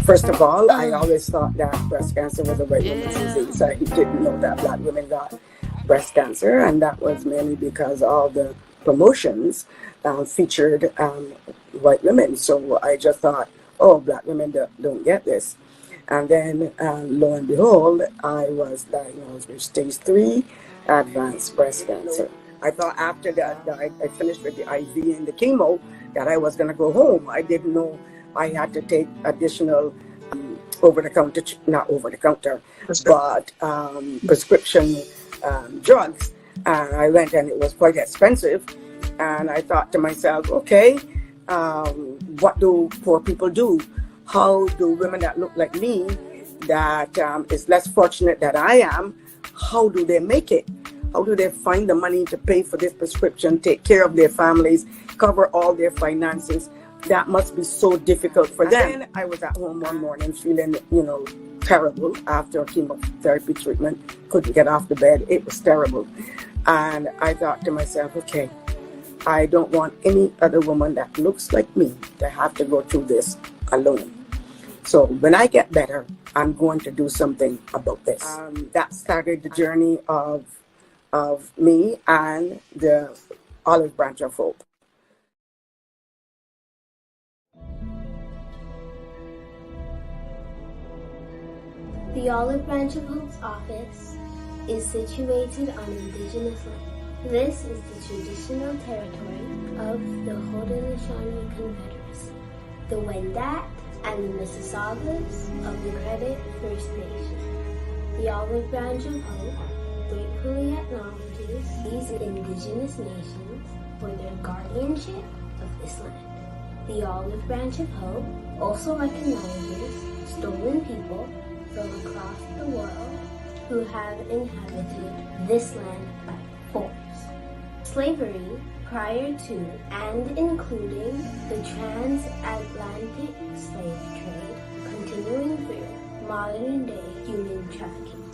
First of all, I always thought that breast cancer was a white woman's disease. I didn't know that black women got breast cancer, and that was mainly because all the promotions featured white women. So I just thought, oh, black women don't get this. And then, lo and behold, I was diagnosed with stage 3 advanced breast cancer. I thought after that, I finished with the IV and the chemo, that I was going to go home. I didn't know I had to take additional over-the-counter, not over-the-counter, but prescription drugs. And I went, and it was quite expensive. And I thought to myself, okay, what do poor people do? How do women that look like me, that is less fortunate than I am, how do they make it? How do they find the money to pay for this prescription, take care of their families, cover all their finances? That must be so difficult for them. And then I was at home one morning feeling, terrible after chemotherapy treatment. Couldn't get off the bed. It was terrible. And I thought to myself, okay, I don't want any other woman that looks like me to have to go through this alone. So when I get better, I'm going to do something about this. That started the journey of me and the Olive Branch of Hope. The Olive Branch of Hope's office is situated on Indigenous land. This is the traditional territory of the Haudenosaunee Confederacy, the Wendat, and the Mississaugas of the Credit First Nation. The Olive Branch of Hope gratefully acknowledges these Indigenous nations for their guardianship of this land. The Olive Branch of Hope also recognizes stolen people from across the world who have inhabited this land by force. Slavery prior to and including the transatlantic slave trade continuing through modern-day human trafficking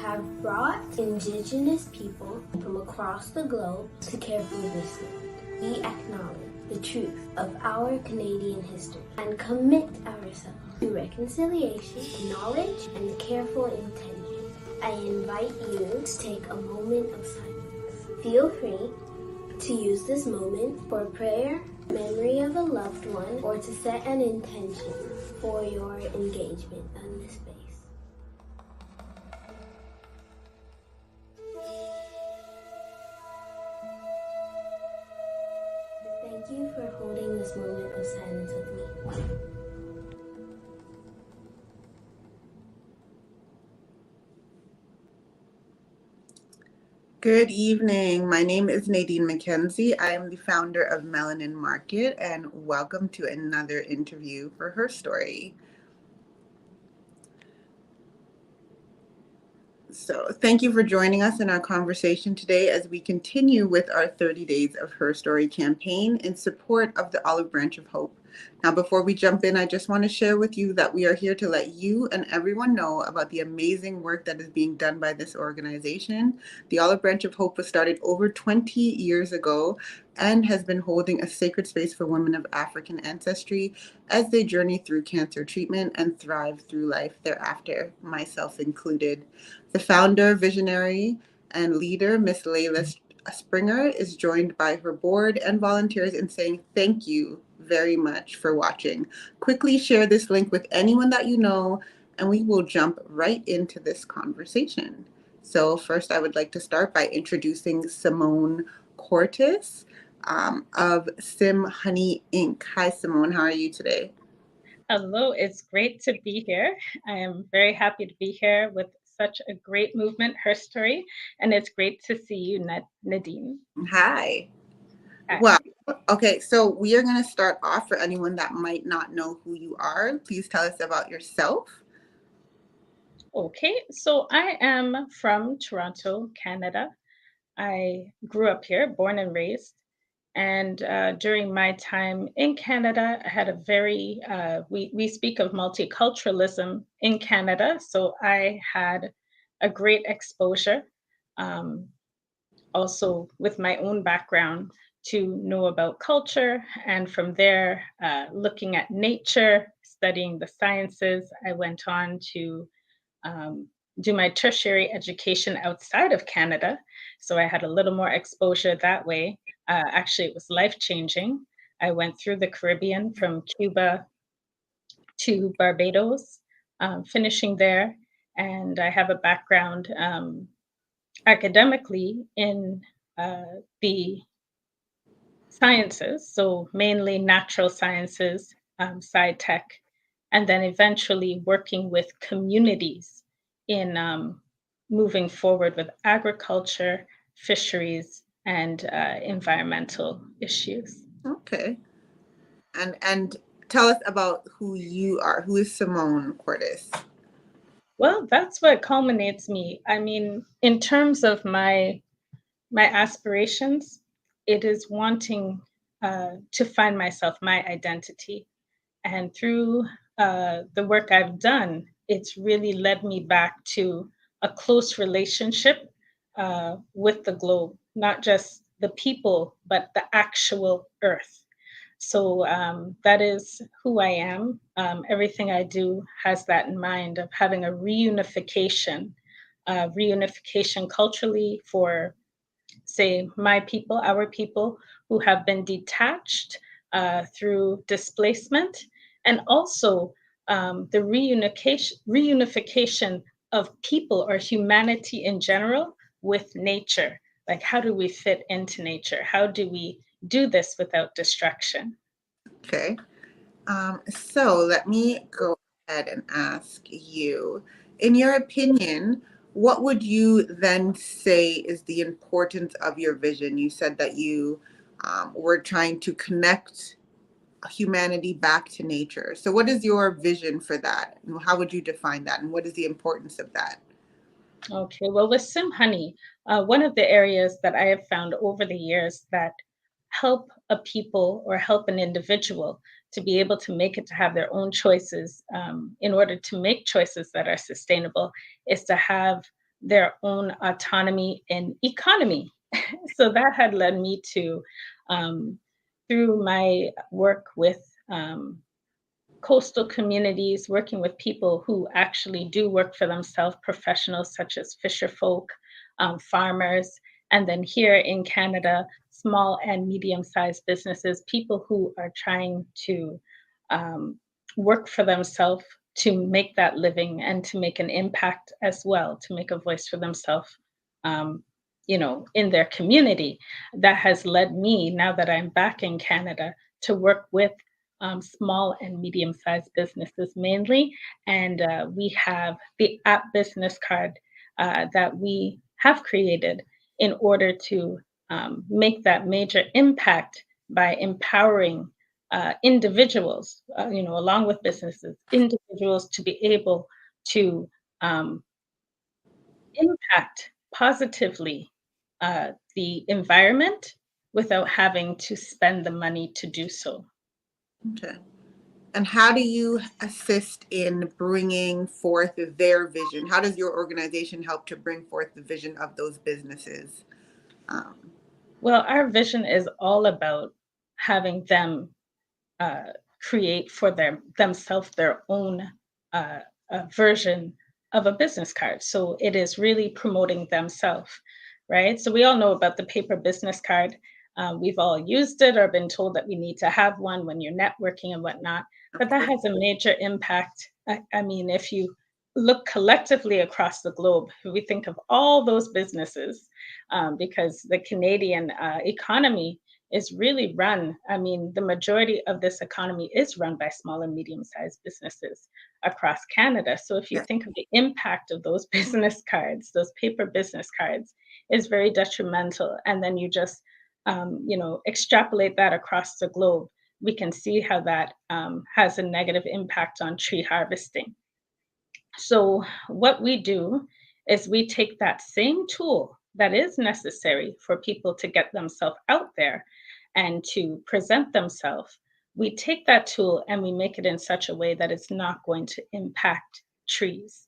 have brought Indigenous people from across the globe to care for this land. We acknowledge the truth of our Canadian history and commit ourselves to reconciliation, knowledge, and careful intention. I invite you to take a moment of silence. Feel free to use this moment for prayer, memory of a loved one, or to set an intention for your engagement in this space. Thank you for holding this moment of silence with me. Good evening. My name is Nadine McKenzie. I am the founder of Melanin Market, and welcome to another interview for HERstory. So thank you for joining us in our conversation today as we continue with our 30 Days of HERstory campaign in support of the Olive Branch of Hope. Now, before we jump in, I just want to share with you that we are here to let you and everyone know about the amazing work that is being done by this organization. The Olive Branch of Hope was started over 20 years ago and has been holding a sacred space for women of African ancestry as they journey through cancer treatment and thrive through life thereafter, myself included. The founder, visionary, and leader, Miss Layla Springer, is joined by her board and volunteers in saying thank you very much for watching. Quickly share this link with anyone that you know, and we will jump right into this conversation. So first, I would like to start by introducing Simone Cordice of Sim Honey Inc. Hi, Simone. How are you today? Hello. It's great to be here. I am very happy to be here with such a great movement, HERstory, and it's great to see you, Nadine. Hi. Well, okay, so we are going to start off for anyone that might not know who you are. Please tell us about yourself. Okay, so I am from Toronto, Canada. I grew up here, born and raised. And during my time in Canada, I had a very, we speak of multiculturalism in Canada. So I had a great exposure, also with my own background, to know about culture. And from there, looking at nature, studying the sciences, I went on to um, do my tertiary education outside of Canada. So I had a little more exposure that way. Actually, it was life changing. I went through the Caribbean from Cuba to Barbados, finishing there. And I have a background academically in the sciences, so mainly natural sciences, sci-tech, and then eventually working with communities in moving forward with agriculture, fisheries, and environmental issues. Okay. And tell us about who you are. Who is Simone Cordice? Well, that's what culminates me. I mean, in terms of my aspirations, it is wanting to find myself, my identity. And through the work I've done, it's really led me back to a close relationship with the globe, not just the people, but the actual earth. So that is who I am. Everything I do has that in mind of having a reunification culturally for, say, my people, our people who have been detached through displacement, and also the reunification of people or humanity in general with nature. Like, how do we fit into nature? How do we do this without destruction? Okay. So let me go ahead and ask you, in your opinion, what would you then say is the importance of your vision? You said that you were trying to connect humanity back to nature. So what is your vision for that? And how would you define that? And what is the importance of that? Okay, well, with Sim Honey, one of the areas that I have found over the years that help a people or help an individual to be able to make it to have their own choices in order to make choices that are sustainable is to have their own autonomy in economy. So that had led me to, um, through my work with coastal communities, working with people who actually do work for themselves, professionals such as fisher folk, farmers, and then here in Canada, small and medium sized businesses, people who are trying to um, work for themselves to make that living and to make an impact as well, to make a voice for themselves. Um, in their community, that has led me, now that I'm back in Canada, to work with small and medium sized businesses mainly. And we have the app business card that we have created in order to make that major impact by empowering individuals, along with businesses, individuals to be able to um, impact positively the environment without having to spend the money to do so. Okay. And how do you assist in bringing forth their vision? How does your organization help to bring forth the vision of those businesses? Um, Well, our vision is all about having them create for themselves their own uh, version of a business card. So it is really promoting themselves, right? So we all know about the paper business card. We've all used it or been told that we need to have one when you're networking and whatnot. But that has a major impact. I mean, if you look collectively across the globe, if we think of all those businesses, because the Canadian economy is really run. I mean, the majority of this economy is run by small and medium sized businesses across Canada. So if you yeah. think of the impact of those business cards, those paper business cards, is very detrimental. And then you just, extrapolate that across the globe, we can see how that has a negative impact on tree harvesting. So what we do is we take that same tool that is necessary for people to get themselves out there and to present themselves. We take that tool and we make it in such a way that it's not going to impact trees.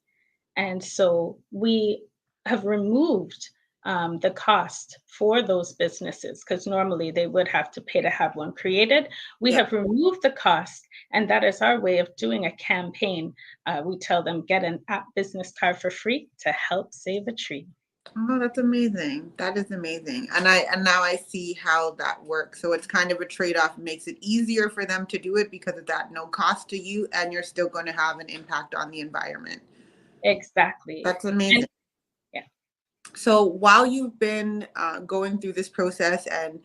And so we have removed the cost for those businesses, because normally they would have to pay to have one created. We Yeah. have removed the cost, and that is our way of doing a campaign. We tell them get an app business card for free to help save a tree. Oh, that's amazing. That is amazing. And now I see how that works. So it's kind of a trade-off. It makes it easier for them to do it because of that no cost to you, and you're still going to have an impact on the environment. Exactly. That's amazing. And, yeah. So while you've been going through this process and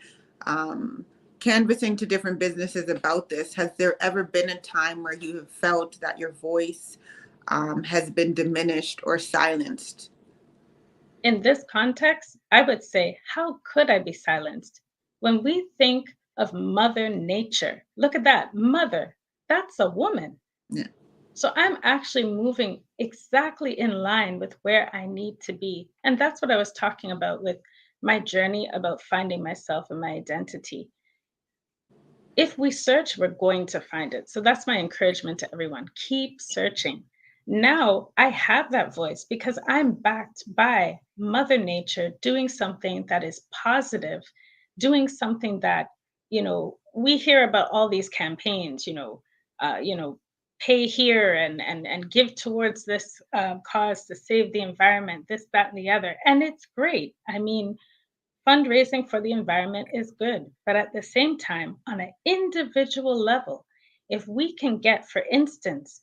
canvassing to different businesses about this, has there ever been a time where you have felt that your voice has been diminished or silenced? In this context, I would say, how could I be silenced? When we think of Mother Nature, look at that, mother, that's a woman. Yeah. So I'm actually moving exactly in line with where I need to be. And that's what I was talking about with my journey about finding myself and my identity. If we search, we're going to find it. So that's my encouragement to everyone. Keep searching. Now I have that voice because I'm backed by Mother Nature doing something that is positive, doing something that, we hear about all these campaigns, pay here and give towards this cause to save the environment, this, that, and the other. And it's great. I mean, fundraising for the environment is good, but at the same time, on an individual level, if we can get, for instance,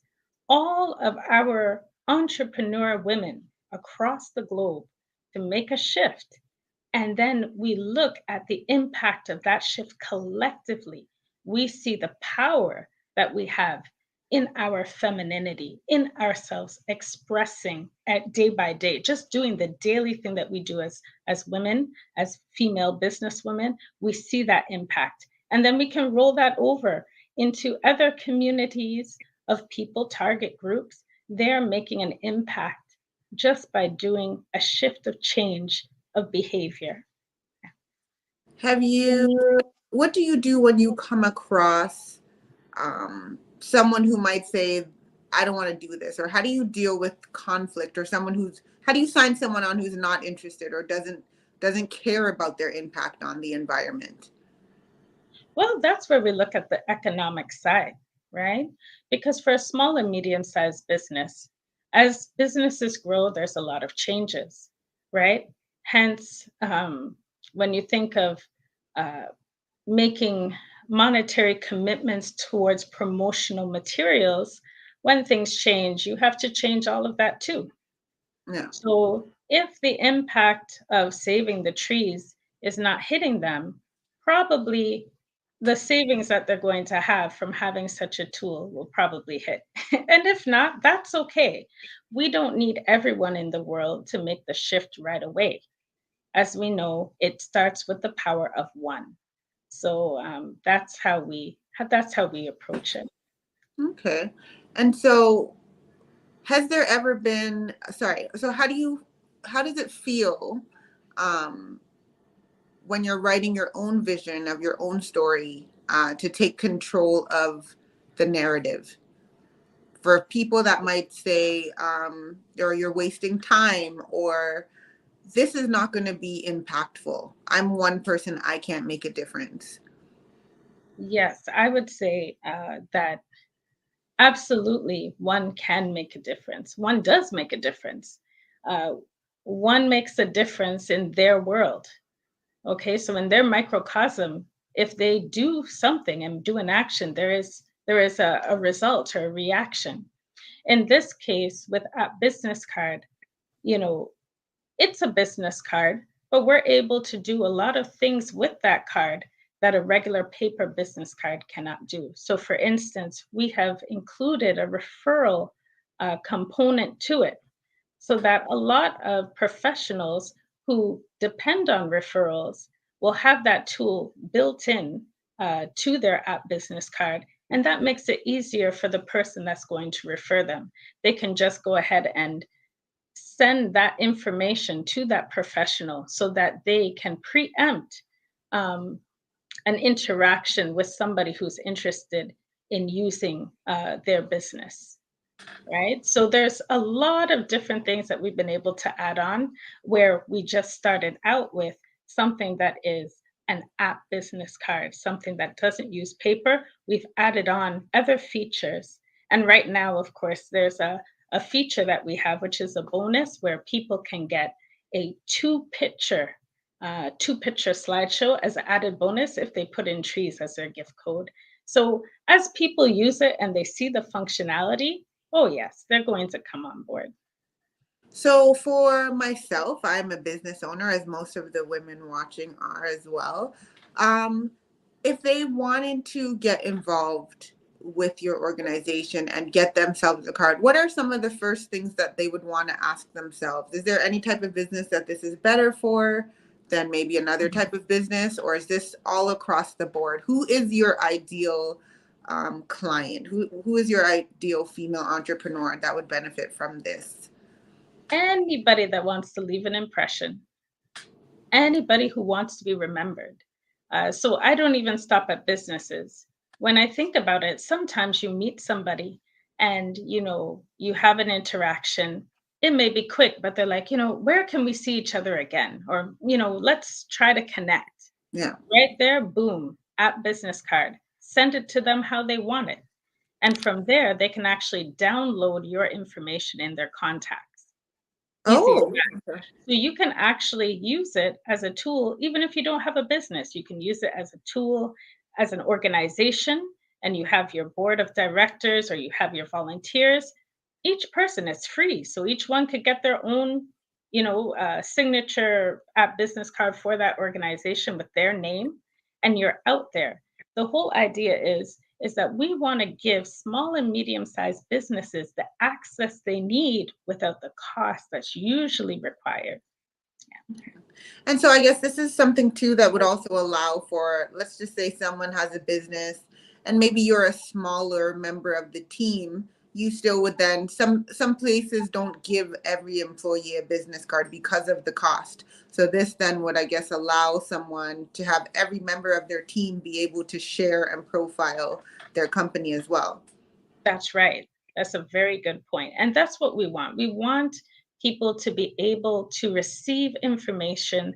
all of our entrepreneur women across the globe to make a shift, and then we look at the impact of that shift collectively, we see the power that we have in our femininity, in ourselves expressing at day by day, just doing the daily thing that we do as women, as female businesswomen, we see that impact. And then we can roll that over into other communities of people, target groups. They're making an impact just by doing a shift of change of behavior. What do you do when you come across someone who might say, I don't want to do this? Or how do you deal with conflict, or how do you sign someone on who's not interested or doesn't care about their impact on the environment? Well, that's where we look at the economic side, right? Because for a small and medium-sized business, as businesses grow, there's a lot of changes, right? Hence, when you think of uh, making monetary commitments towards promotional materials, when things change, you have to change all of that too. Yeah. So if the impact of saving the trees is not hitting them, probably the savings that they're going to have from having such a tool will probably hit. And if not, that's okay. We don't need everyone in the world to make the shift right away. As we know, it starts with the power of one. So that's how we approach it. Okay. And so has there ever been, so how does it feel when you're writing your own vision of your own story to take control of the narrative? For people that might say, or you're wasting time, or this is not going to be impactful. I'm one person, I can't make a difference. Yes, I would say that absolutely one can make a difference. One does make a difference. Uh, one makes a difference in their world. Okay, so in their microcosm, if they do something and do an action, there is a result or a reaction. In this case, with a business card, you know, it's a business card, but we're able to do a lot of things with that card that a regular paper business card cannot do. So, for instance, we have included a referral component to it so that a lot of professionals who depend on referrals will have that tool built in to their app business card. And that makes it easier for the person that's going to refer them. They can just go ahead and send that information to that professional so that they can preempt um, an interaction with somebody who's interested in using their business. right? So there's a lot of different things that we've been able to add on where we just started out with something that is an app business card, something that doesn't use paper. We've added on other features. And right now, of course, there's a feature that we have, which is a bonus where people can get a two picture slideshow as an added bonus if they put in trees as their gift code. So as people use it and they see the functionality, oh, yes, they're going to come on board. So for myself, I'm a business owner, as most of the women watching are as well. If they wanted to get involved with your organization and get themselves a card, what are some of the first things that they would want to ask themselves? Is there any type of business that this is better for than maybe another type of business, or is this all across the board? Who is your ideal client? Who is your ideal female entrepreneur that would benefit from this? Anybody that wants to leave an impression, anybody who wants to be remembered. So I don't even stop at businesses. When I think about it, sometimes you meet somebody and you have an interaction. It may be quick, but they're like, where can we see each other again? Or, let's try to connect. Yeah. Right there, boom, app business card. Send it to them how they want it. And from there, they can actually download your information in their contacts. Easy as Oh, that. So you can actually use it as a tool, even if you don't have a business. You can use it as a tool, as an organization, and you have your board of directors or you have your volunteers. Each person is free, so each one could get their own, signature app business card for that organization with their name, and you're out there. The whole idea is that we want to give small and medium-sized businesses the access they need without the cost that's usually required. and so I guess this is something too that would also allow for, let's just say someone has a business and maybe you're a smaller member of the team, you still would then, some places don't give every employee a business card because of the cost. So this then would, I guess, allow someone to have every member of their team be able to share and profile their company as well. That's right. That's a very good point. And that's what we want. We want people to be able to receive information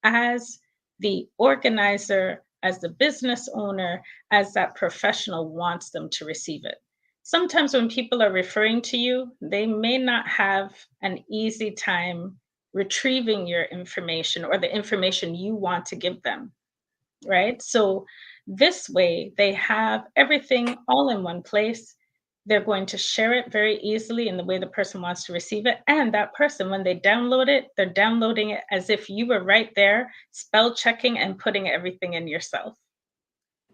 as the organizer, as the business owner, as that professional wants them to receive it. Sometimes when people are referring to you, they may not have an easy time retrieving your information or the information you want to give them, right? So this way, they have everything all in one place. They're going to share it very easily in the way the person wants to receive it. And that person, when they download it, they're downloading it as if you were right there, spell checking and putting everything in yourself.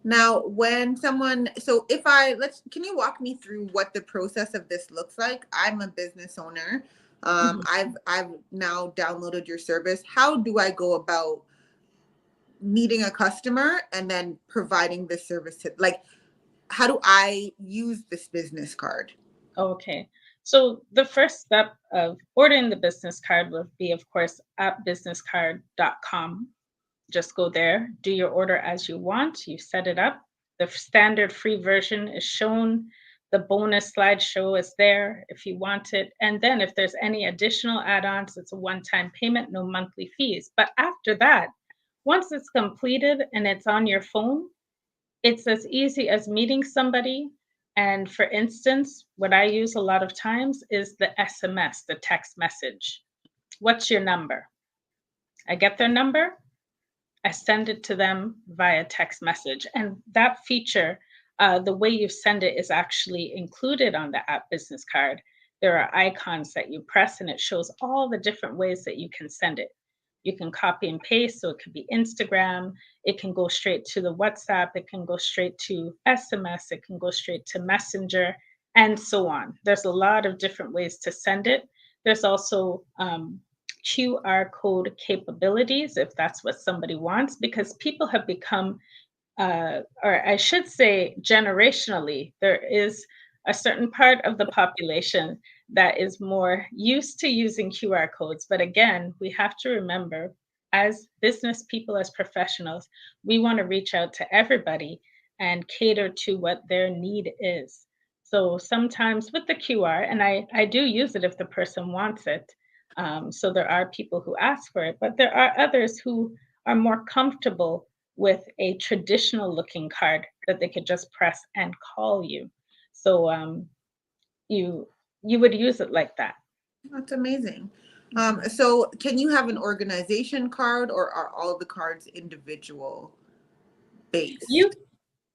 Now, when someone, so can you walk me through what the process of this looks like? I'm a business owner. Mhm. I've now downloaded your service. How do I go about meeting a customer and then providing this service to, like, how do I use this business card? Okay. So the first step of ordering the business card would be, of course, at businesscard.com. Just go there, do your order as you want, you set it up. The standard free version is shown. The bonus slideshow is there if you want it. And then if there's any additional add-ons, it's a one-time payment, no monthly fees. But after that, once it's completed and it's on your phone, it's as easy as meeting somebody. And for instance, what I use a lot of times is the SMS, the text message. What's your number? I get their number, I send it to them via text message. And that feature, the way you send it is actually included on the app business card. There are icons that you press and it shows all the different ways that you can send it. You can copy and paste, so it could be Instagram, it can go straight to the WhatsApp, it can go straight to SMS, it can go straight to Messenger, and so on. There's a lot of different ways to send it. There's also QR code capabilities if that's what somebody wants, because people have become, or I should say, generationally, there is a certain part of the population that is more used to using QR codes. But again, we have to remember, as business people, as professionals, we want to reach out to everybody and cater to what their need is. So sometimes with the QR, and I do use it if the person wants it. So there are people who ask for it, but there are others who are more comfortable with a traditional looking card that they could just press and call you. So you you would use it like that. That's amazing. Mhm. So can you have an organization card, or are all of the cards individual You based?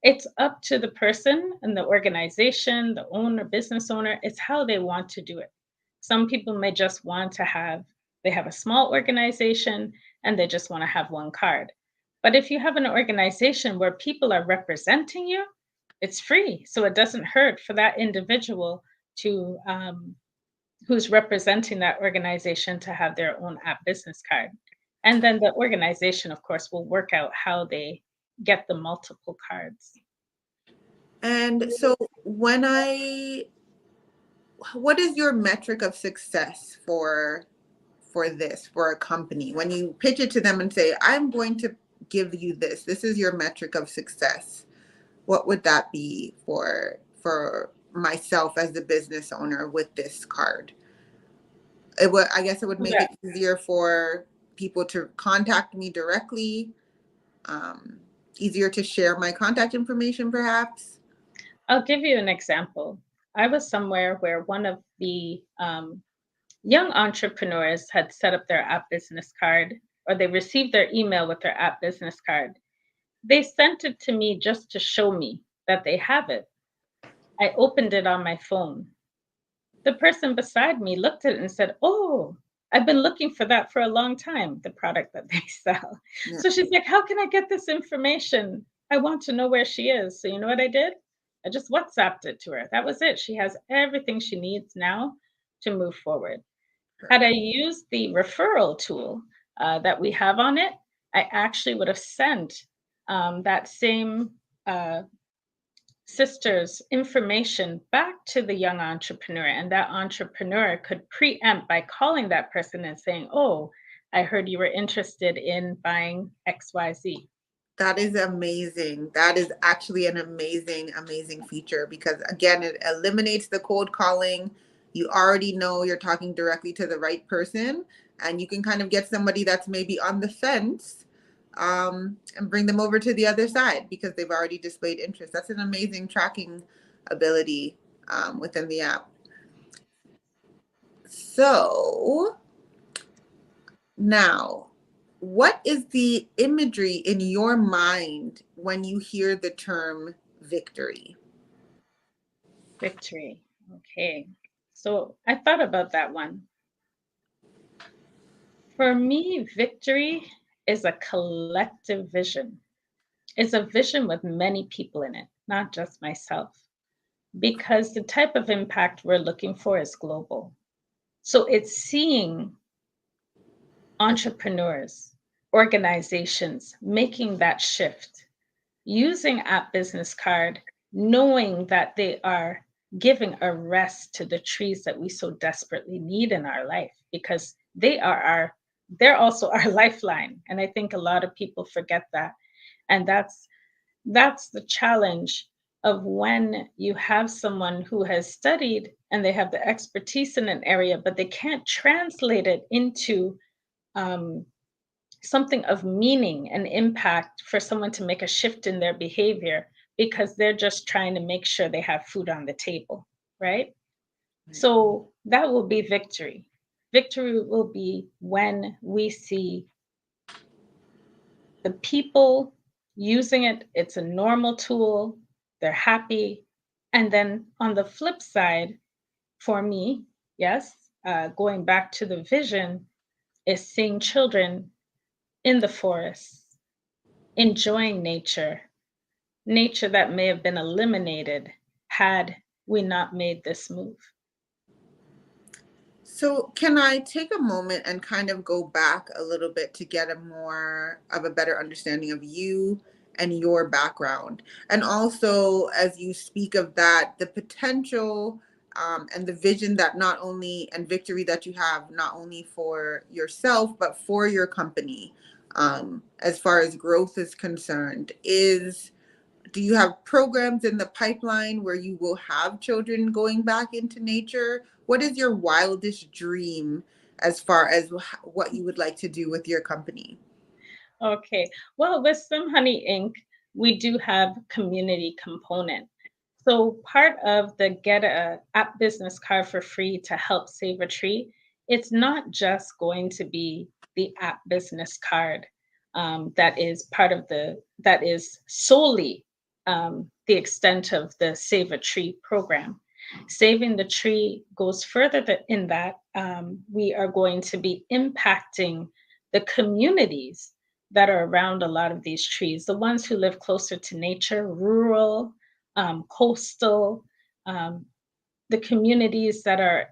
It's up to the person and the organization, the owner, business owner. It's how they want to do it. Some people may just want to have, they have a small organization and they just want to have one card. But if you have an organization where people are representing you, it's free. So it doesn't hurt for that individual to, who's representing that organization, to have their own app business card. And then the organization, of course, will work out how they get the multiple cards. And so what is your metric of success for a company? When you pitch it to them and say, I'm going to give you this, this is your metric of success. What would that be for myself as the business owner with this card? I guess it would make Yeah. it easier for people to contact me directly, um, easier to share my contact information, perhaps. I'll give you an example. I was somewhere where one of the young entrepreneurs had set up their app business card, or they received their email with their app business card. They sent it to me just to show me that they have it. I opened it on my phone. The person beside me looked at it and said, "Oh, I've been looking for that for a long time," the product that they sell. Yeah. So she's like, "How can I get this information? I want to know where she is." So you know what I did? I just WhatsApped it to her. That was it. She has everything she needs now to move forward. Had I used the referral tool that we have on it, I actually would have sent that same sister's information back to the young entrepreneur, and that entrepreneur could preempt by calling that person and saying, "Oh, I heard you were interested in buying XYZ." That is amazing. That is actually an amazing, amazing feature because, again, it eliminates the cold calling. You already know you're talking directly to the right person, and you can kind of get somebody that's maybe on the fence, and bring them over to the other side because they've already displayed interest. That's an amazing tracking ability, within the app. So now, what is the imagery in your mind when you hear the term victory? Victory. Okay. So I thought about that one. For me, victory is a collective vision. It's a vision with many people in it, not just myself, because the type of impact we're looking for is global. So it's seeing entrepreneurs, organizations making that shift, using App Business Card, knowing that they are giving a rest to the trees that we so desperately need in our life, because they're also our lifeline. And I think a lot of people forget that. And that's the challenge of when you have someone who has studied and they have the expertise in an area, but they can't translate it into um, something of meaning and impact for someone to make a shift in their behavior, because they're just trying to make sure they have food on the table, right? So that will be victory. Victory will be when we see the people using it, it's a normal tool, they're happy. And then on the flip side, for me, yes, going back to the vision, is seeing children in the forest, enjoying nature, nature that may have been eliminated had we not made this move. So, can I take a moment and kind of go back a little bit to get a more of a better understanding of you and your background? And also, as you speak of that, the potential, and the vision that not only, and victory that you have, not only for yourself, but for your company, as far as growth is concerned, is do you have programs in the pipeline where you will have children going back into nature? What is your wildest dream as far as what you would like to do with your company? Okay. Well, with Swim Honey Inc., we do have community component. So part of the get a app business card for free to help save a tree, it's not just going to be the app business card that is part of that is solely the extent of the Save a Tree program. Saving the tree goes further in that we are going to be impacting the communities that are around a lot of these trees, the ones who live closer to nature, rural, coastal, um, the communities that are,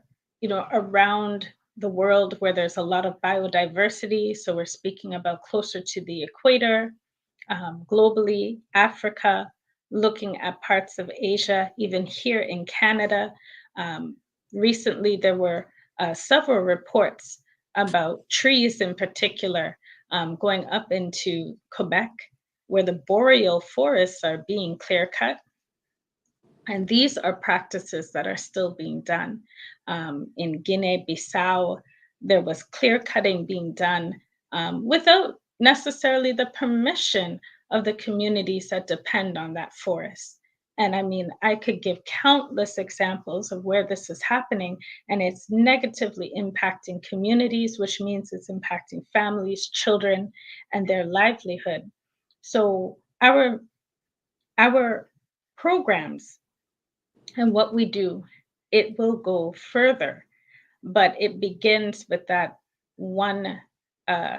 around the world where there's a lot of biodiversity. So we're speaking about closer to the equator, globally, Africa, looking at parts of Asia, even here in Canada. Um, Recently, there were several reports about trees in particular going up into Quebec, where the boreal forests are being clear cut. And these are practices that are still being done. In Guinea Bissau, there was clear cutting being done without necessarily the permission of the communities that depend on that forest. And I mean, I could give countless examples of where this is happening, and it's negatively impacting communities, which means it's impacting families, children, and their livelihood. So our programs and what we do, it will go further, but it begins with that one uh,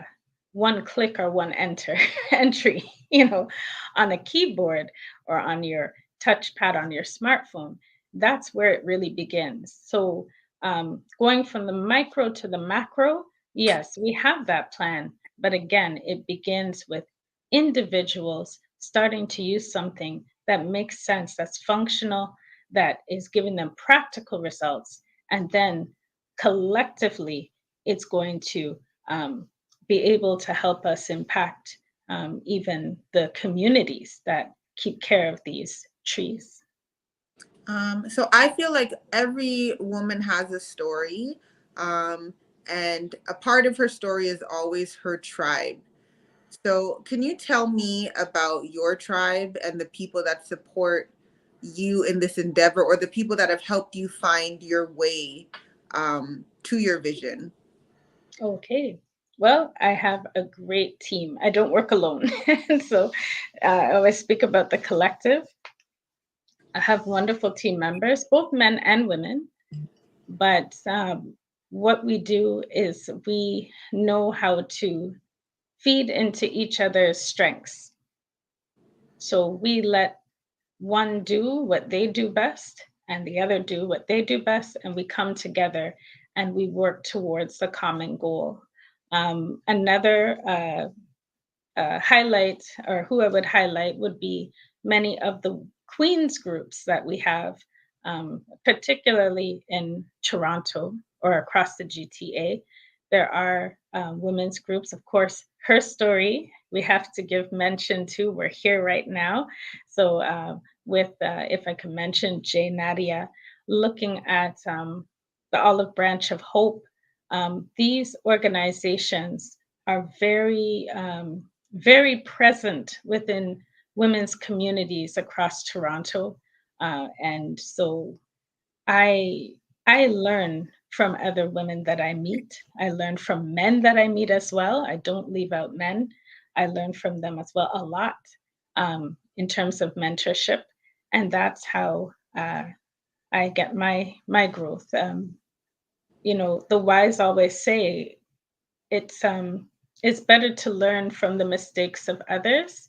one click or one entry, on a keyboard or on your touchpad on your smartphone. That's where it really begins. So going from the micro to the macro, yes, we have that plan, but again, it begins with individuals starting to use something that makes sense, that's functional, that is giving them practical results, and then collectively it's going to be able to help us impact even the communities that keep care of these trees. So I feel like every woman has a story, um, and a part of her story is always her tribe. So can you tell me about your tribe and the people that support you in this endeavor, or the people that have helped you find your way to your vision? Okay. Well, I have a great team. I don't work alone. So I always speak about the collective. I have wonderful team members, both men and women. But what we do is we know how to feed into each other's strengths. So we let one do what they do best and the other do what they do best, and we come together and we work towards the common goal. Another highlight, or who I would highlight, would be many of the Queens groups that we have, particularly in Toronto or across the GTA. There are women's groups, of course, HERstory, we have to give mention to. We're here right now. So if I could mention Jay Nadia, looking at the Olive Branch of Hope, these organizations are very present within women's communities across Toronto. And so I I learn from other women that I meet. I learn from men that I meet as well. I don't leave out men. I learn from them as well a lot in terms of mentorship, and that's how I get my growth. The wise always say it's better to learn from the mistakes of others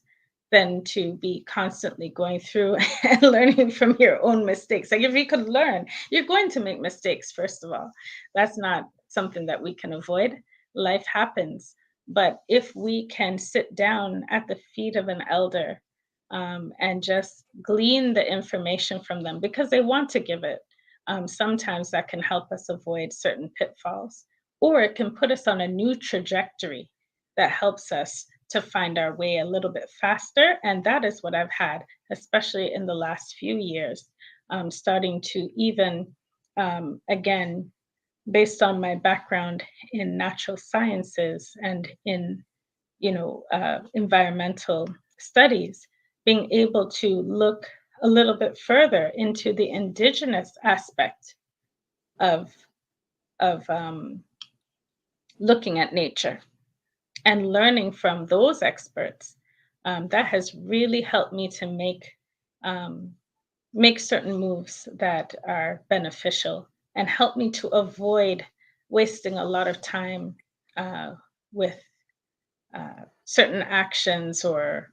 than to be constantly going through and learning from your own mistakes. Like if you could learn, you're going to make mistakes, first of all. That's not something that we can avoid. Life happens. But if we can sit down at the feet of an elder and just glean the information from them because they want to give it, sometimes that can help us avoid certain pitfalls, or it can put us on a new trajectory that helps us to find our way a little bit faster. And that is what I've had, especially in the last few years, starting to even, again, based on my background in natural sciences and in, environmental studies, being able to look a little bit further into the indigenous aspect of looking at nature and learning from those experts. That has really helped me to um, make certain moves that are beneficial and help me to avoid wasting a lot of time with certain actions or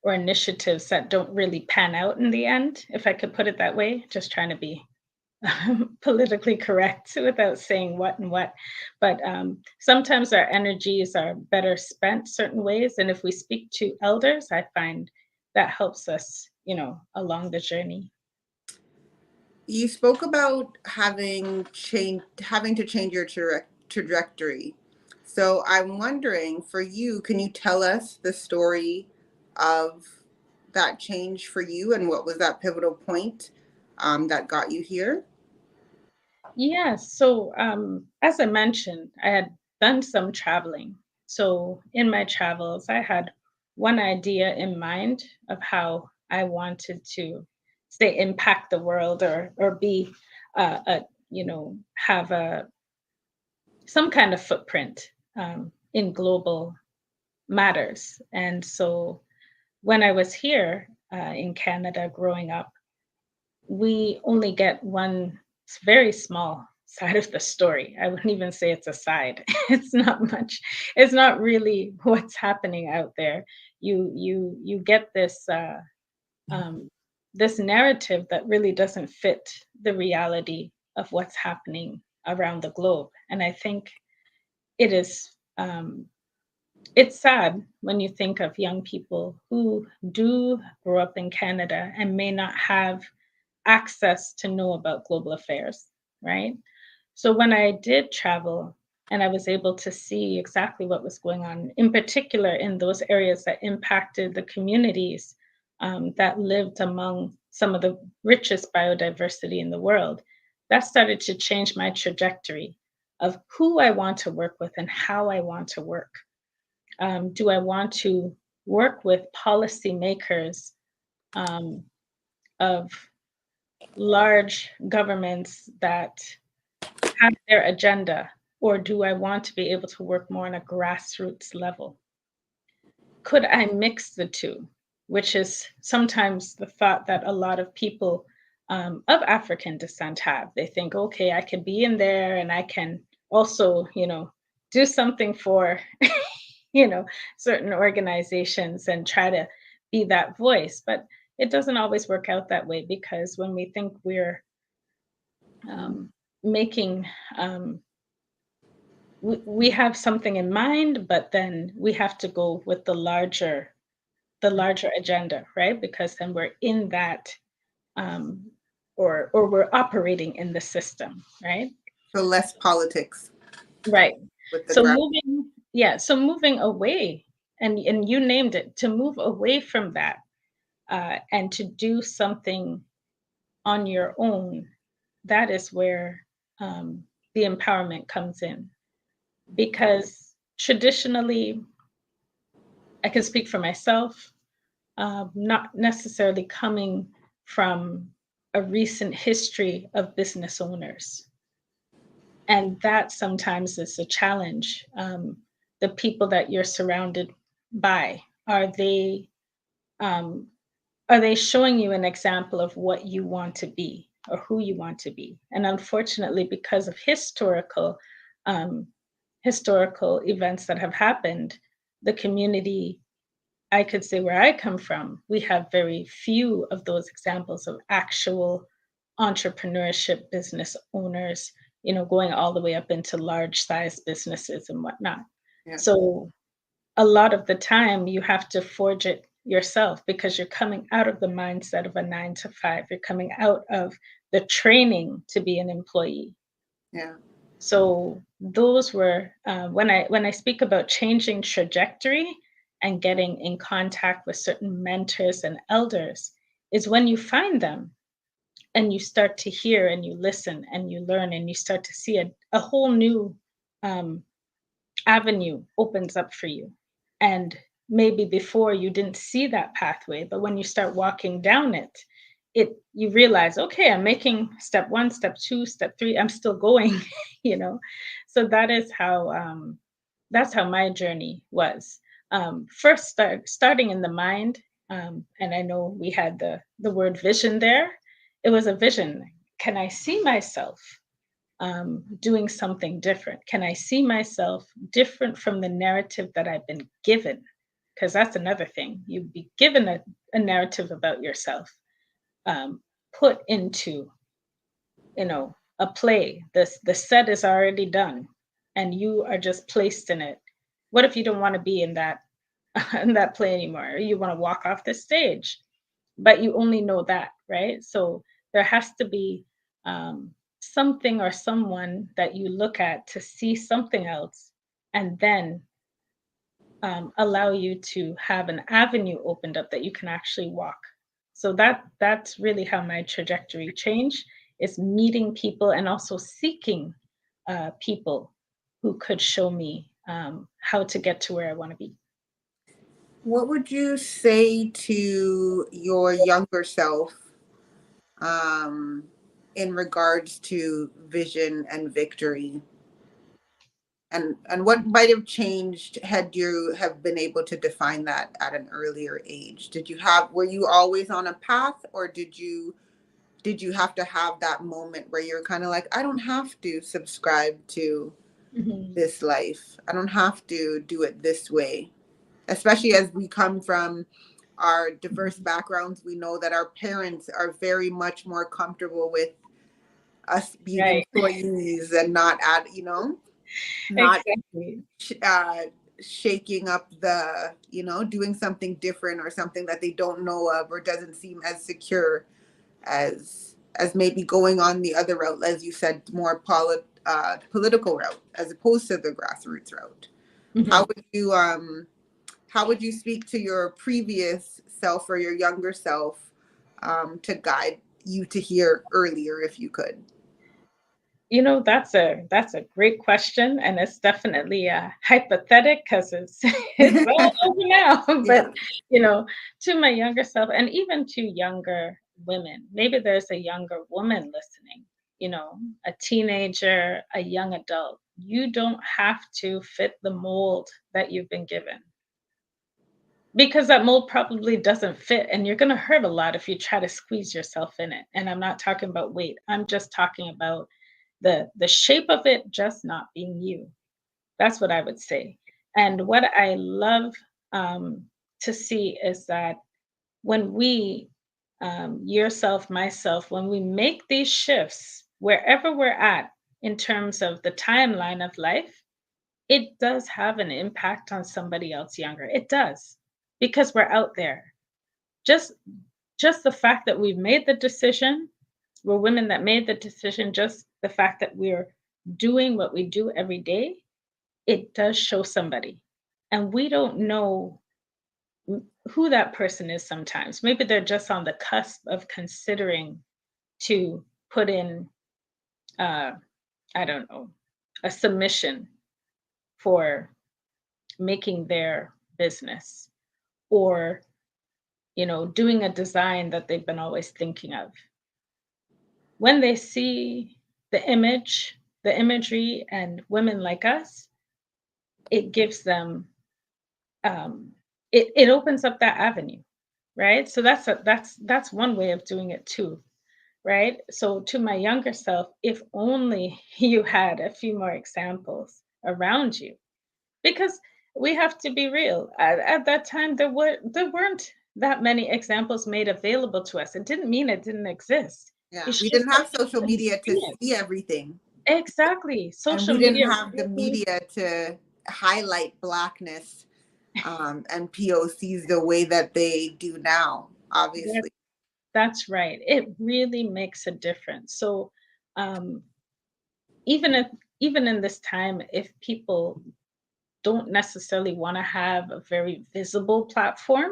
initiatives that don't really pan out in the end, if I could put it that way. Just trying to be politically correct without saying what and what. But sometimes our energies are better spent certain ways. And if we speak to elders, I find that helps us, along the journey. You spoke about having to change your trajectory. So I'm wondering, for you, can you tell us the story of that change for you, and what was that pivotal point that got you here? Yes. So, as I mentioned, I had done some traveling. So, in my travels, I had one idea in mind of how I wanted to, say, impact the world or be, have some kind of footprint in global matters. And so, when I was here in Canada growing up, we only get one very small side of the story. I wouldn't even say it's a side. It's not much. It's not really what's happening out there. You get um, this narrative that really doesn't fit the reality of what's happening around the globe. And I think it is it's sad when you think of young people who do grow up in Canada and may not have access to know about global affairs, right? So when I did travel and I was able to see exactly what was going on, in particular in those areas that impacted the communities that lived among some of the richest biodiversity in the world, that started to change my trajectory of who I want to work with and how I want to work. Do I want to work with policymakers um, of large governments that have their agenda, or do I want to be able to work more on a grassroots level? Could I mix the two? Which is sometimes the thought that a lot of people of African descent have. They think, okay, I can be in there and I can also, do something for, you know, certain organizations and try to be that voice. But it doesn't always work out that way because when we think we're making we have something in mind, but then we have to go with the larger agenda, right? Because then we're in that um, or we're operating in the system, right? So less politics Right. with the So graph. moving away, and you named it, to move away from that and to do something on your own. That is where the empowerment comes in, because traditionally, I can speak for myself, not necessarily coming from a recent history of business owners. And that sometimes is a challenge. The people that you're surrounded by, um, are they showing you an example of what you want to be or who you want to be? And unfortunately, because of um, historical events that have happened, the community, I could say where I come from, we have very few of those examples of actual entrepreneurship business owners, going all the way up into large size businesses and whatnot. Yeah. So a lot of the time you have to forge it yourself because you're coming out of the mindset of a 9 to 5. You're coming out of the training to be an employee. Yeah. So those were when I speak about changing trajectory, and getting in contact with certain mentors and elders is when you find them and you start to hear and you listen and you learn and you start to see a whole new um, avenue opens up for you. And maybe before you didn't see that pathway, but when you start walking down it, you realize, okay, I'm making step one, step two, step three, I'm still going, you know. So that's how my journey was. First starting in the mind, and I know we had the word vision there. It was a vision. Can I see myself doing something different? Can I see myself different from the narrative that I've been given? Because that's another thing. You'd be given a narrative about yourself, um, put into, a play. The set is already done, and you are just placed in it. What if you don't want to be in that in that play anymore? You want to walk off the stage, but you only know that, right? So there has to be something or someone that you look at to see something else, and then allow you to have an avenue opened up that you can actually walk. So that's really how my trajectory changed, is meeting people and also seeking people who could show me how to get to where I want to be. What would you say to your younger self um, in regards to vision and victory? And what might have changed had you have been able to define that at an earlier age? Were you always on a path, or did you have to have that moment where you're kind of like, I don't have to subscribe to Mhm. this life. I don't have to do it this way. Especially as we come from our diverse backgrounds, we know that our parents are very much more comfortable with us being Right. employees and not not Exactly. uh, shaking up doing something different or something that they don't know of or doesn't seem as secure as maybe going on the other route, as you said, more political route as opposed to the grassroots route. How Mhm. would you speak to your previous self or your younger self to guide you to hear earlier if you could? That's a great question, and it's definitely hypothetic because it's it's all over now. But Yeah. you know, to my younger self, and even to younger women, maybe there's a younger woman listening. A teenager, a young adult. You don't have to fit the mold that you've been given, because that mold probably doesn't fit, and you're going to hurt a lot if you try to squeeze yourself in it. And I'm not talking about weight. I'm just talking about the shape of it just not being you. That's what I would say. And what I love to see is that when we, yourself, myself, when we make these shifts wherever we're at in terms of the timeline of life, it does have an impact on somebody else younger. It does, because we're out there. Just just the fact that we've made the decision, we're women that made the decision, just the fact that we're doing what we do every day, it does show somebody. And we don't know who that person is sometimes. Maybe they're just on the cusp of considering to put in, uh, I don't know, a submission for making their business, or doing a design that they've been always thinking of. When they see the imagery and women like us, it gives them, it opens up that avenue, right? So that's one way of doing it too, right? So to my younger self, if only you had a few more examples around you, because we have to be real. At that time, there weren't that many examples made available to us. It didn't mean it didn't exist. Yeah, It's we just didn't that have we social couldn't media to see it. see everything, Exactly. and Social we didn't media have the really, media to highlight blackness and POCs the way that they do now, that, obviously. that's right. It really makes a difference. So um, even if even in this time, if people don't necessarily want to have a very visible platform,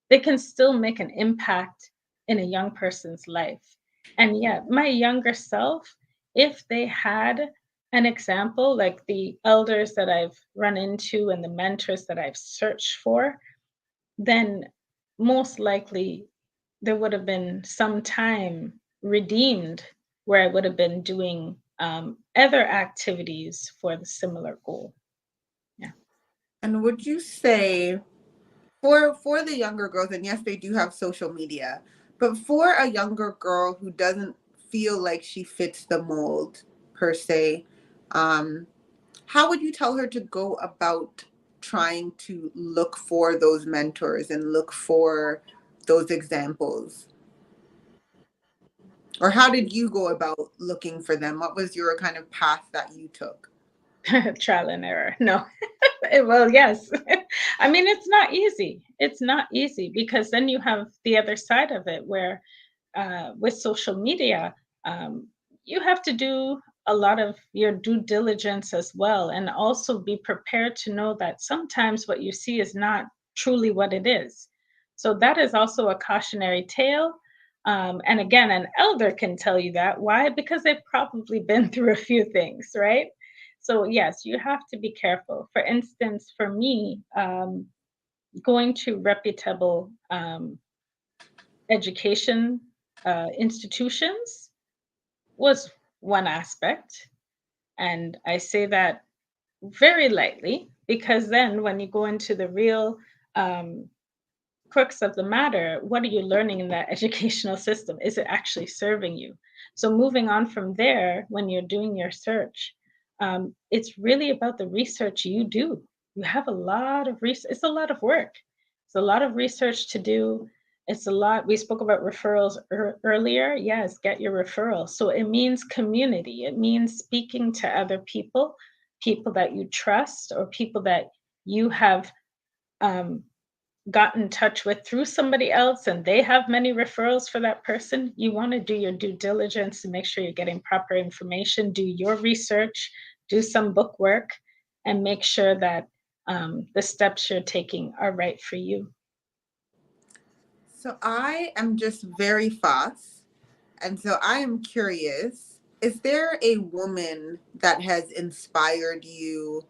they can still make an impact in a young person's life. And yet, my younger self, if they had an example like the elders that I've run into and the mentors that I've searched for, then most likely there would have been some time redeemed where I would have been doing other activities for the similar goal. Yeah. And would you say for the younger girls, and yes, they do have social media, but for a younger girl who doesn't feel like she fits the mold per se, how would you tell her to go about trying to look for those mentors and look for those examples? Or how did you go about looking for them? What was your kind of path that you took? Trial and error. No. Well, yes. I mean, it's not easy. It's not easy because then you have the other side of it where with social media, um, you have to do a lot of your due diligence as well, and also be prepared to know that sometimes what you see is not truly what it is. So that is also a cautionary tale. And again, an elder can tell you that. Why? Because they've probably been through a few things, right? So, yes, you have to be careful. For instance, for me, going to reputable education institutions was one aspect. And I say that very lightly because then when you go into the real um, crux of the matter, what are you learning in that educational system? Is it actually serving you? So, moving on from there, when you're doing your search, it's really about the research you do. You have a lot of research, it's a lot of work. It's a lot of research to do. It's a lot. We spoke about referrals earlier. Yes, get your referrals. So it means community. It means speaking to other people, people that you trust, or people that you have um, got in touch with through somebody else and they have many referrals for that person. You want to do your due diligence to make sure you're getting proper information, do your research, do some book work, and make sure that the steps you're taking are right for you. So I am just very fast. And so I am curious, is there a woman that has inspired you?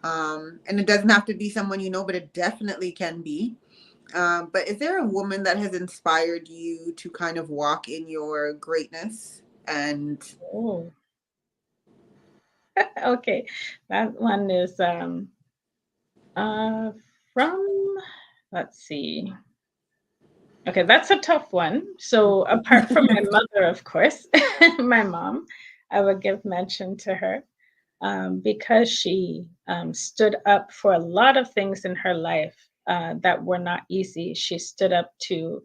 And it doesn't have to be someone you know, but it definitely can be. But is there a woman that has inspired you to kind of walk in your greatness? And Oh, okay. That one is uh, from, let's see. Okay, that's a tough one. So apart from my mother, of course, my mom, I would give mention to her because she stood up for a lot of things in her life that were not easy. She stood up to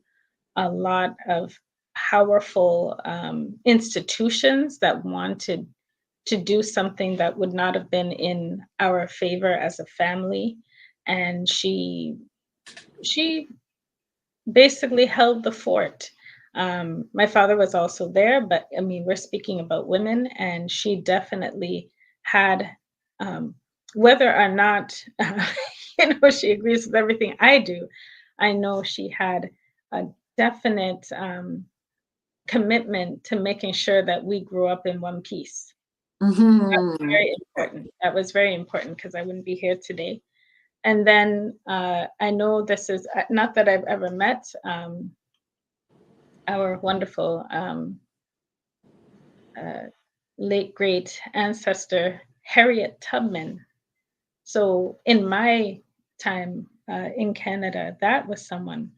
a lot of powerful institutions that wanted to do something that would not have been in our favor as a family, and she basically held the fort. My father was also there, but I mean, we're speaking about women, and she definitely had, um, whether or not, she agrees with everything I do, I know she had a definite commitment to making sure that we grew up in one piece. Mhm. Very important. That was very important because I wouldn't be here today. And then I know this is not that I've ever met our wonderful uh, late great ancestor, Harriet Tubman. So in my time in Canada, that was someone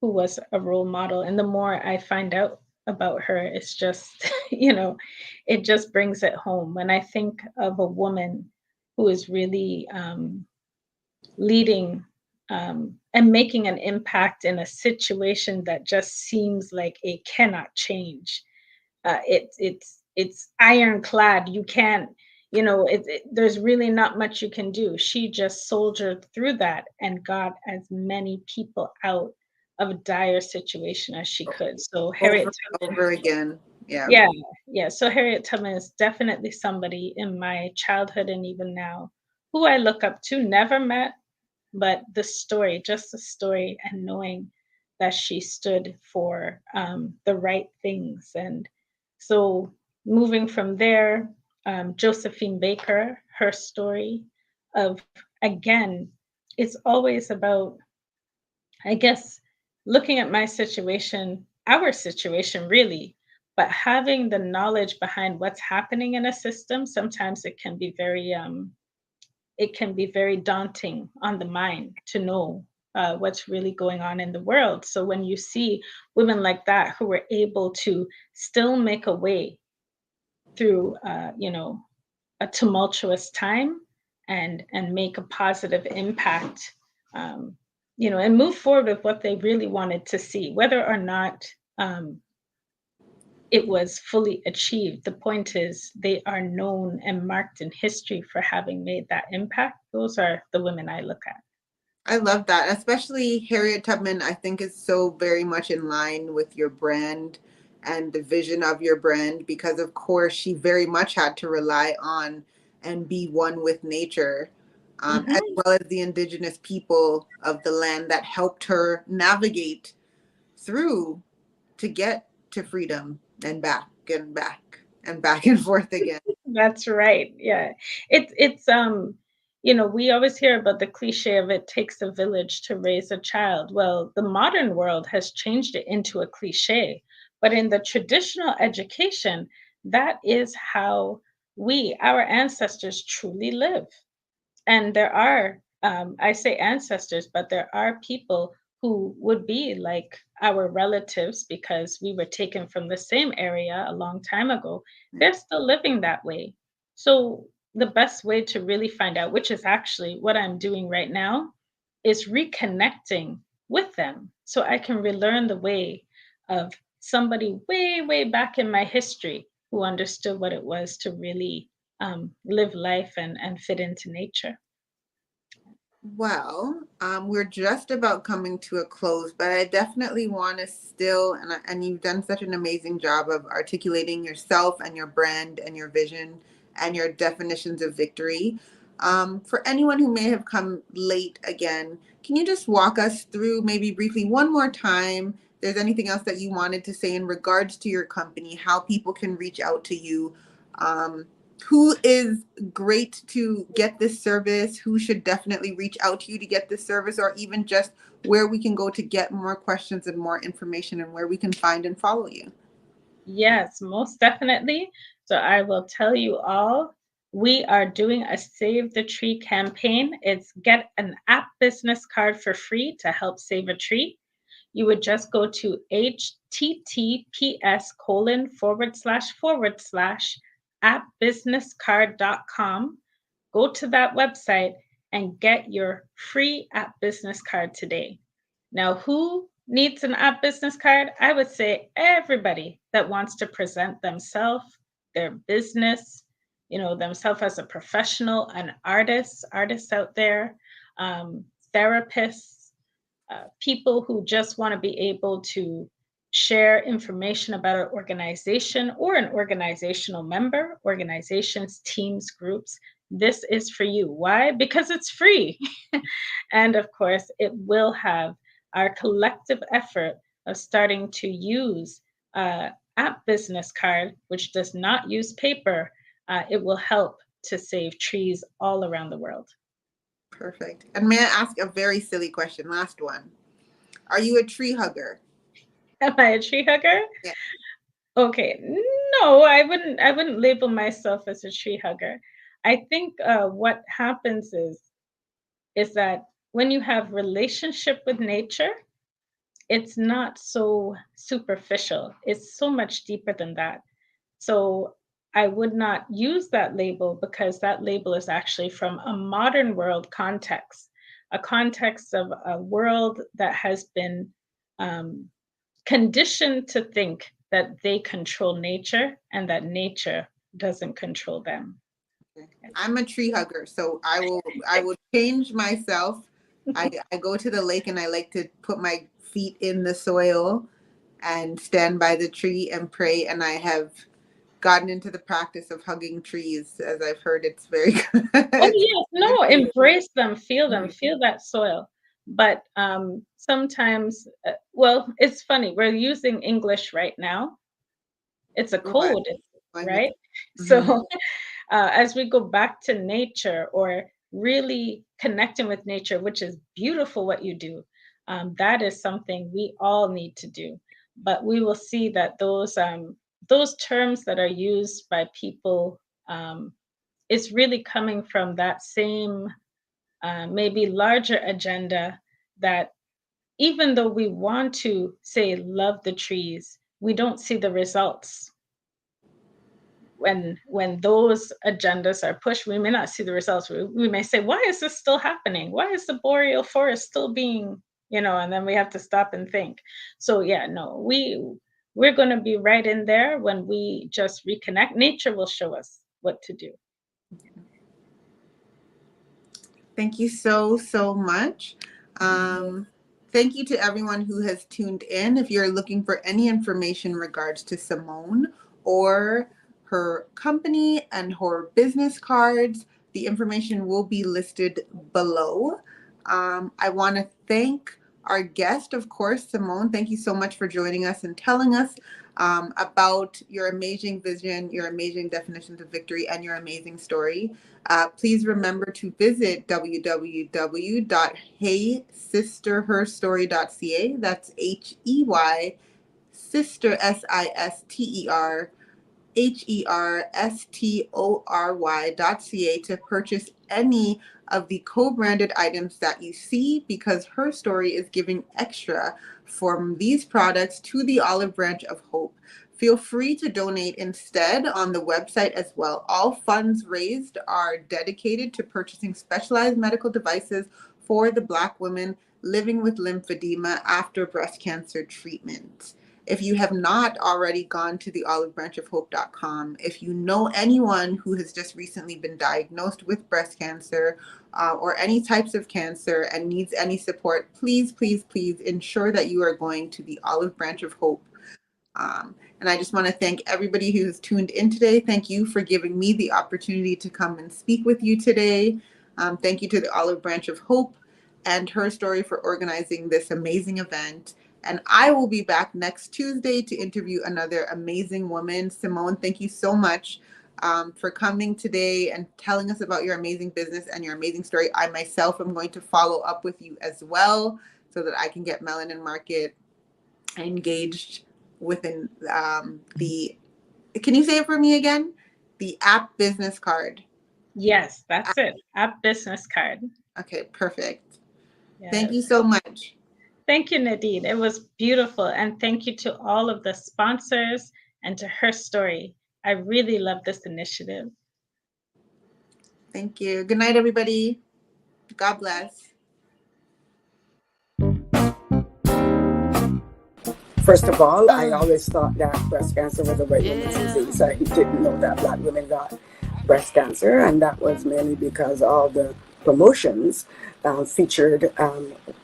who was a role model. And the more I find out about her, it's just, it just brings it home. When I think of a woman who is really leading and making an impact in a situation that just seems like it cannot change. It's ironclad. You can't, there's really not much you can do. She just soldiered through that and got as many people out of a dire situation as she could. So Over Harriet and Tubman, over again. Yeah. yeah, yeah. So Harriet Tubman is definitely somebody in my childhood and even now who I look up to, never met, but the story, just the story, and knowing that she stood for the right things. And so moving from there, Josephine Baker, her story of, again, it's always about, I guess, looking at my situation, our situation really, but having the knowledge behind what's happening in a system, sometimes it can be very daunting on the mind to know what's really going on in the world. So when you see women like that who were able to still make a way through, a tumultuous time and make a positive impact, and move forward with what they really wanted to see, whether or not um, it was fully achieved. The point is, they are known and marked in history for having made that impact. Those are the women I look at. I love that, especially Harriet Tubman. I think is so very much in line with your brand and the vision of your brand, because of course she very much had to rely on and be one with nature, as Hmm. well as the indigenous people of the land that helped her navigate through to get to freedom and back and back and back and forth again. That's right. Yeah. It's we always hear about the cliche of it takes a village to raise a child. Well, the modern world has changed it into a cliche, but in the traditional education, that is how our ancestors truly live. And there are, I say ancestors, but there are people who would be like our relatives because we were taken from the same area a long time ago. They're still living that way. So the best way to really find out, which is actually what I'm doing right now, is reconnecting with them so I can relearn the way of somebody way, way back in my history who understood what it was to really live life and fit into nature. Well, we're just about coming to a close, but I definitely want to still, and you've done such an amazing job of articulating yourself and your brand and your vision and your definitions of victory. For anyone who may have come late again, can you just walk us through maybe briefly one more time? If there's anything else that you wanted to say in regards to your company, how people can reach out to you, um, who is great to get this service, who should definitely reach out to you to get this service, or even just where we can go to get more questions and more information, and where we can find and follow you. Yes, most definitely. So I will tell you all, we are doing a Save the Tree campaign. It's get an app business card for free to help save a tree. You would just go to https:// appbusinesscard.com. Go to that website and get your free app business card today. Now, who needs an app business card? I would say everybody that wants to present themselves, their business, themselves as a professional, an artists out there, um, therapists, people who just want to be able to share information about an organization or an organizational member, organizations, teams, groups. This is for you. Why? Because it's free. And of course, it will have our collective effort of starting to use app business card, which does not use paper. It will help to save trees all around the world. Perfect. And may I ask a very silly question? Last one. Are you a tree hugger? Am I a tree hugger? Yeah. Okay, no, I wouldn't label myself as a tree hugger. I think what happens is that when you have relationship with nature, it's not so superficial. It's so much deeper than that. So I would not use that label because that label is actually from a modern world context, a context of a world that has been um, conditioned to think that they control nature and that nature doesn't control them. I'm a tree hugger, so I will change myself. I go to the lake and I like to put my feet in the soil and stand by the tree and pray, and I have gotten into the practice of hugging trees, as I've heard it's very good. Oh yes, no, embrace them, feel that soil. But sometimes, well, it's funny. We're using English right now. It's a code, right? So as we go back to nature or really connecting with nature, which is beautiful what you do, that is something we all need to do. But we will see that those terms that are used by people, it's really coming from that same maybe larger agenda that even though we want to say love the trees, we don't see the results. When those agendas are pushed, we may not see the results. We may say, why is this still happening? Why is the boreal forest still being, and then we have to stop and think. So yeah, no, we're going to be right in there when we just reconnect. Nature will show us what to do. Thank you so much. Thank you to everyone who has tuned in. If you're looking for any information in regards to Simone or her company and her business cards, the information will be listed below. I want to thank our guest, of course, Simone. Thank you so much for joining us and telling us about your amazing vision, your amazing definitions of victory, and your amazing story. Please remember to visit www.heysisterherstory.ca. That's HEY sister SISTER HERstory.ca to purchase any of the co-branded items that you see, because Her Story is giving extra from these products to the Olive Branch of Hope. Feel free to donate instead on the website as well. All funds raised are dedicated to purchasing specialized medical devices for the Black women living with lymphedema after breast cancer treatment. If you have not already gone to the olivebranchofhope.com, if you know anyone who has just recently been diagnosed with breast cancer or any types of cancer and needs any support, please ensure that you are going to the Olive Branch of Hope. And I just want to thank everybody who's tuned in today. Thank you for giving me the opportunity to come and speak with you today. Thank you to the Olive Branch of Hope and Her Story for organizing this amazing event. And I will be back next Tuesday to interview another amazing woman. Simone, thank you so much for coming today and telling us about your amazing business and your amazing story. I myself am going to follow up with you as well so that I can get Melanin Market engaged within can you say it for me again? The app business card. Yes, that's it. App business card. Okay, perfect. Yes. Thank you so much. Thank you, Nadine. It was beautiful. And thank you to all of the sponsors and to Her Story. I really love this initiative. Thank you. Good night, everybody. God bless. First of all, I always thought that breast cancer was a white woman's disease. I didn't know that Black women got breast cancer, and that was mainly because all the promotions featured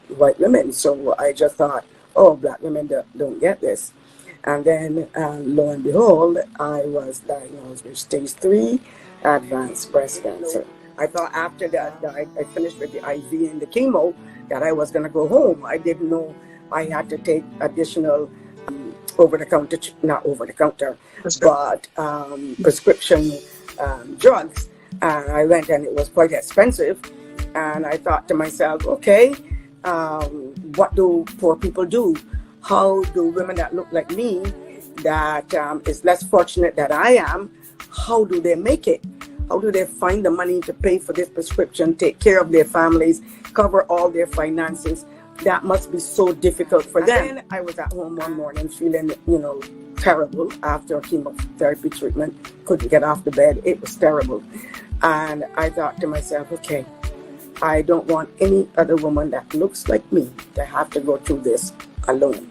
white women. So I just thought, oh, Black women don't get this. And then lo and behold, I was diagnosed with stage 3 advanced breast cancer. I thought after that I finished with the IV and the chemo that I was going to go home. I didn't know I had to take additional prescription drugs. And I went, and it was quite expensive. And I thought to myself, okay, what do poor people do? How do women that look like me, that is less fortunate than I am, how do they make it? How do they find the money to pay for this prescription, take care of their families, cover all their finances? That must be so difficult for them. And then I was at home one morning feeling, terrible after chemotherapy treatment. Couldn't get off the bed. It was terrible. And I thought to myself, okay, I don't want any other woman that looks like me to have to go through this alone.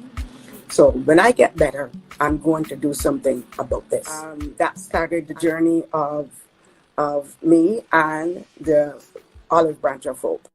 So when I get better, I'm going to do something about this. That started the journey of me and the Olive Branch of Hope.